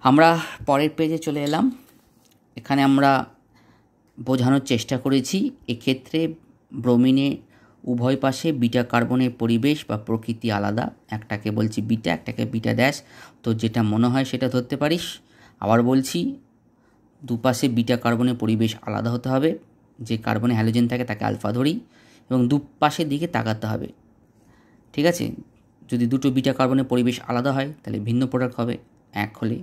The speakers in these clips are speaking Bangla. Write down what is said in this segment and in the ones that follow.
আমরা পরের পেজে চলে এলাম। এখানে আমরা বোঝানোর চেষ্টা করেছি এক্ষেত্রে ব্রোমিনে উভয় পাশে বিটা কার্বনের পরিবেশ বা প্রকৃতি আলাদা। একটাকে বলছি বিটা, একটাকে বিটা ড্যাশ। তো যেটা মনে হয় সেটা ধরতে পারিস। আবার বলছি, দুপাশে বিটা কার্বনের পরিবেশ আলাদা হতে হবে। যে কার্বনে হ্যালোজেন থাকে তাকে আলফা ধরি এবং দুপাশের দিকে তাকাতে হবে। ঠিক আছে? যদি দুটো বিটা কার্বনের পরিবেশ আলাদা হয় তাহলে ভিন্ন প্রোডাক্ট হবে, এক হলে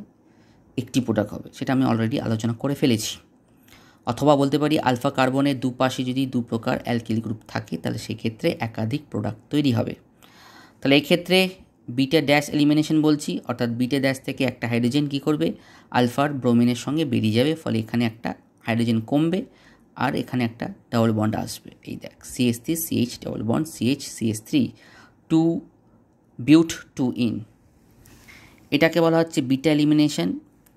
একটি প্রোডাক্ট হবে। সেটা আমি অলরেডি আলোচনা করে ফেলেছি। অথবা বলতে পারি আলফা কার্বনের দুপাশে যদি দু প্রকার অ্যালকিল গ্রুপ থাকে তাহলে সেক্ষেত্রে একাধিক প্রোডাক্ট তৈরি হবে। তাহলে এই ক্ষেত্রে বিটা ড্যাশ এলিমিনেশন বলছি, অর্থাৎ বিটা ড্যাশ থেকে একটা হাইড্রোজেন কী করবে, আলফার ব্রোমিনের সঙ্গে বেরিয়ে যাবে, ফলে এখানে একটা হাইড্রোজেন কমবে আর এখানে একটা ডাবল বন্ড আসবে। এই দেখ, CH3 CH double bond CH CH3 2 বিউট 2 in. এটাকে বলা হচ্ছে বিটা এলিমিনেশন,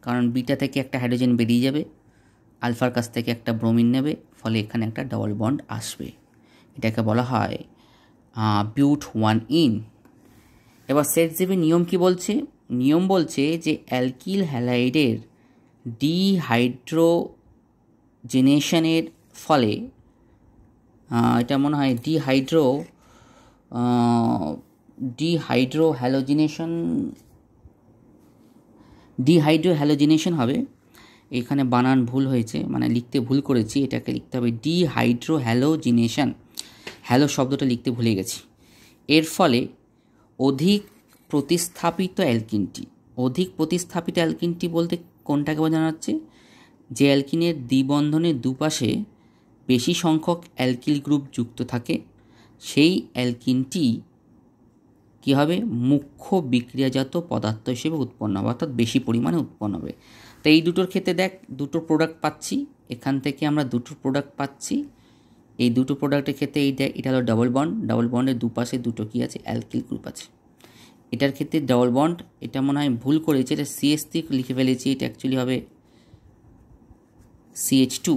কারণ বিটা থেকে একটা হাইড্রোজেন বেরিয়ে যাবে, আলফার কাছ থেকে একটা ব্রোমিন নেবে, ফলে এখানে একটা ডাবল বন্ড আসবে। এটাকে বলা হয় বিউট 1 ইন। এবার সেটজেভের নিয়ম কি বলছে? নিয়ম বলছে যে অ্যালকিল হ্যালাইডের ডিহাইড্রোজেনেশনের ফলে, এটা মনে হয় ডিহাইড্রোহ্যালোজিনেশন হবে। এখানে বানান ভুল হয়েছে, মানে লিখতে ভুল করেছি, এটাকে লিখতে হবে ডিহাইড্রোহ্যালোজিনেশন। হ্যালো শব্দটা লিখতে ভুলে গেছি। এর ফলে অধিক প্রতিস্থাপিত অ্যালকিনটি বলতে কোনটাকে বোঝানো হচ্ছে? যে অ্যালকিনের দ্বিবন্ধনের দুপাশে বেশি সংখ্যক অ্যালকিল গ্রুপ যুক্ত থাকে, সেই অ্যালকিনটি কী হবে, মুখ্য বিক্রিয়াজাত পদার্থ হিসেবে উৎপন্ন হবে, অর্থাৎ বেশি পরিমাণে উৎপন্ন হবে। তো এই দুটোর ক্ষেত্রে দেখ, দুটো প্রোডাক্ট পাচ্ছি, এখান থেকে আমরা দুটো প্রোডাক্ট পাচ্ছি। এই দুটো প্রোডাক্টের ক্ষেত্রে এটা হলো ডাবল বন্ডের দুপাশে দুটো কী আছে, অ্যালকিল গ্রুপ আছে। এটার ক্ষেত্রে ডাবল বন্ড, এটা মনে হয় ভুল করেছে, এটা CH3 লিখে ফেলেছি, এটা অ্যাকচুয়ালি হবে CH2।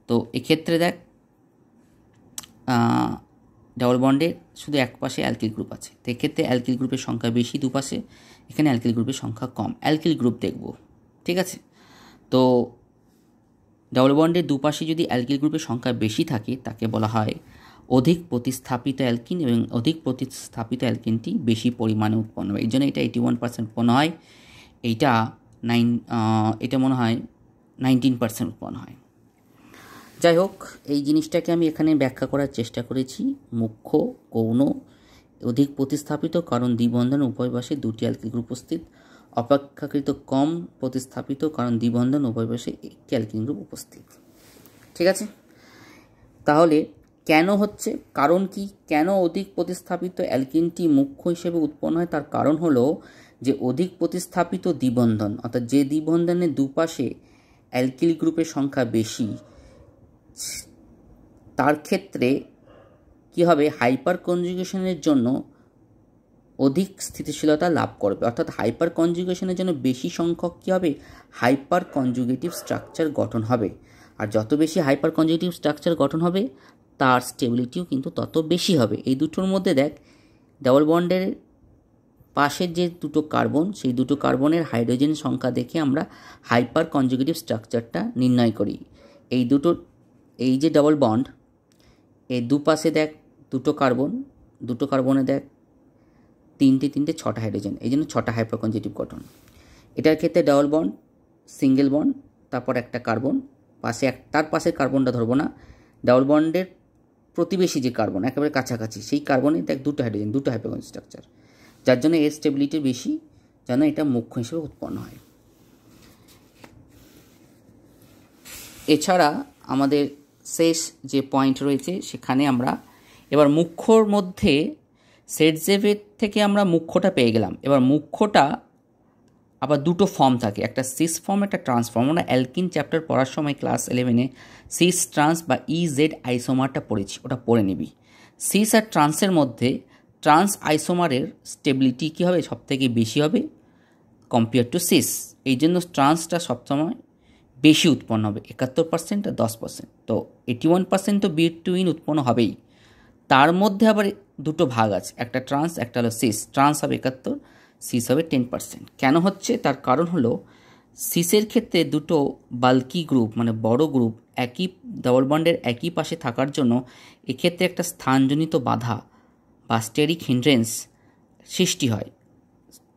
তো এক্ষেত্রে দেখ, ডাবল বন্ডের শুধু এক পাশে অ্যালকিল গ্রুপ আছে, তো এক্ষেত্রে অ্যালকিল গ্রুপের সংখ্যা বেশি দুপাশে, এখানে অ্যালকিল গ্রুপের সংখ্যা কম। অ্যালকিল গ্রুপ দেখব, ঠিক আছে? তো ডাবল বন্ডের দুপাশে যদি অ্যালকিল গ্রুপের সংখ্যা বেশি থাকে তাকে বলা হয় অধিক প্রতিস্থাপিত অ্যালকিন, এবং অধিক প্রতিস্থাপিত অ্যালকিনটি বেশি পরিমাণে উৎপন্ন হয়। এই জন্য এটা 81% উৎপন্ন হয়, এটা মনে হয় 19% উৎপন্ন হয়। যাই হোক, এই জিনিসটাকে আমি এখানে ব্যাখ্যা করার চেষ্টা করেছি। মুখ্য, গৌণ, অধিক প্রতিস্থাপিত কারণ দ্বিবন্ধন উভয় পাশে দুটি অ্যালকিল গ্রুপ উপস্থিত, অপেক্ষাকৃত কম প্রতিস্থাপিত কারণ দ্বিবন্ধন উভয় পাশে একটি অ্যালকিল গ্রুপ উপস্থিত। ঠিক আছে? তাহলে কেন হচ্ছে, কারণ কি, কেন অধিক প্রতিস্থাপিত অ্যালকিনটি মুখ্য হিসেবে উৎপন্ন হয়? তার কারণ হলো যে অধিক প্রতিস্থাপিত দ্বিবন্ধন, অর্থাৎ যে দ্বিবন্ধনের দুপাশে অ্যালকিল গ্রুপের সংখ্যা বেশি, তার ক্ষেত্রে কি হবে, হাইপার কনজুগেশনের জন্য অধিক স্থিতিশীলতা লাভ করবে। অর্থাৎ হাইপার কনজুগেশনের জন্য বেশি সংখ্যক কী হবে, হাইপার কনজুগেটিভ স্ট্রাকচার গঠন হবে। আর যত বেশি হাইপার কনজুগেটিভ স্ট্রাকচার গঠন হবে তার স্টেবিলিটিও কিন্তু তত বেশি হবে। এই দুটোর মধ্যে দেখ, ডাবল বন্ডের পাশের যে দুটো কার্বন, সেই দুটো কার্বনের হাইড্রোজেন সংখ্যা দেখে আমরা হাইপার কনজুগেটিভ স্ট্রাকচারটা নির্ণয় করি। এই যে ডাবল বন্ড, এই দুপাশে দেখ দুটো কার্বনে দেখ তিনটে 6টা হাইড্রোজেন, এই জন্য 6টা হাইপার কনজুগেটিভ গঠন। এটার ক্ষেত্রে ডাবল বন্ড, সিঙ্গেল বন্ড, তারপর একটা কার্বন, তার পাশের কার্বনটা ধরবো না, ডাবল বন্ডের প্রতিবেশী যে কার্বন একেবারে কাছাকাছি, সেই কার্বনে দেখ দুটো হাইড্রোজেন, দুটো হাইপার কনজুগেটিভ স্ট্রাকচার, যার জন্য এর স্টেবিলিটি বেশি, যেন এটা মুখ্য হিসেবে উৎপন্ন হয়। এছাড়া আমাদের শেষ যে পয়েন্ট রয়েছে সেখানে আমরা এবার মুখ্যর মধ্যে সেটজেভের থেকে আমরা মুখ্যটা পেয়ে গেলাম। এবার মুখ্যটা আবার দুটো ফর্ম থাকে, একটা সিস ফর্ম, একটা ট্রান্স ফর্ম। আমরা অ্যালকিন চ্যাপ্টার পড়ার সময় ক্লাস 11-এ সিস ট্রান্স বা EZ আইসোমারটা পড়েছি, ওটা পড়ে নিবি। সিস আর ট্রান্সের মধ্যে ট্রান্স আইসোমারের স্টেবিলিটি কী হবে, সবথেকে বেশি হবে কম্পেয়ার টু সিস। এই জন্য ট্রান্সটা সবসময় বেশি উৎপন্ন হবে, 71% আর 10%। তো 81% তো বিট টু ইন উৎপন্ন হবেই। তার মধ্যে আবার দুটো ভাগ আছে, একটা ট্রান্স, একটা হলো সিস। ট্রান্স হবে 71, সিস হবে 10%। কেন হচ্ছে তার কারণ হলো সিসের ক্ষেত্রে দুটো বাল্কি গ্রুপ মানে বড় গ্রুপ একই ডবল বন্ডের একই পাশে থাকার জন্য এক্ষেত্রে একটা স্থানজনিত বাধা বা স্টেরিক হিন্ড্রেন্স সৃষ্টি হয়।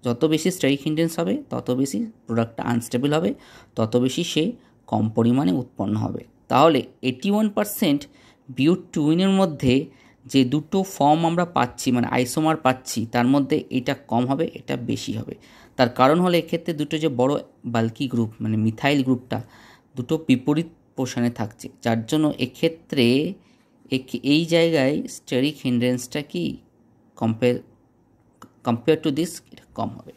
যত বেশি স্টেরিক হিন্ড্রেন্স হবে তত বেশি প্রোডাক্টটা আনস্টেবল হবে, তত বেশি সে কম পরিমাণে উৎপন্ন হবে। তাহলে 81% বিউট টুইনের মধ্যে যে দুটো ফর্ম আমরা পাচ্ছি মানে আইসোমার পাচ্ছি তার মধ্যে এটা কম হবে, এটা বেশি হবে। তার কারণ হলো এক্ষেত্রে দুটো যে বড় বাল্কি গ্রুপ মানে মিথাইল গ্রুপটা দুটো বিপরীত পোষণে থাকছে, যার জন্য এক্ষেত্রে এই জায়গায় স্টেরিক হিন্ড্রেন্সটা কি কম্পেয়ার টু দিস এটা কম হবে।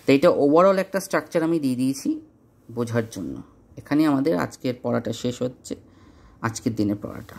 তো এটা ওভারঅল একটা স্ট্রাকচার আমি দিয়ে দিয়েছি বোঝার জন্য। এখানে আমাদের আজকের পড়াটা শেষ হচ্ছে, আজকের দিনের পড়াটা।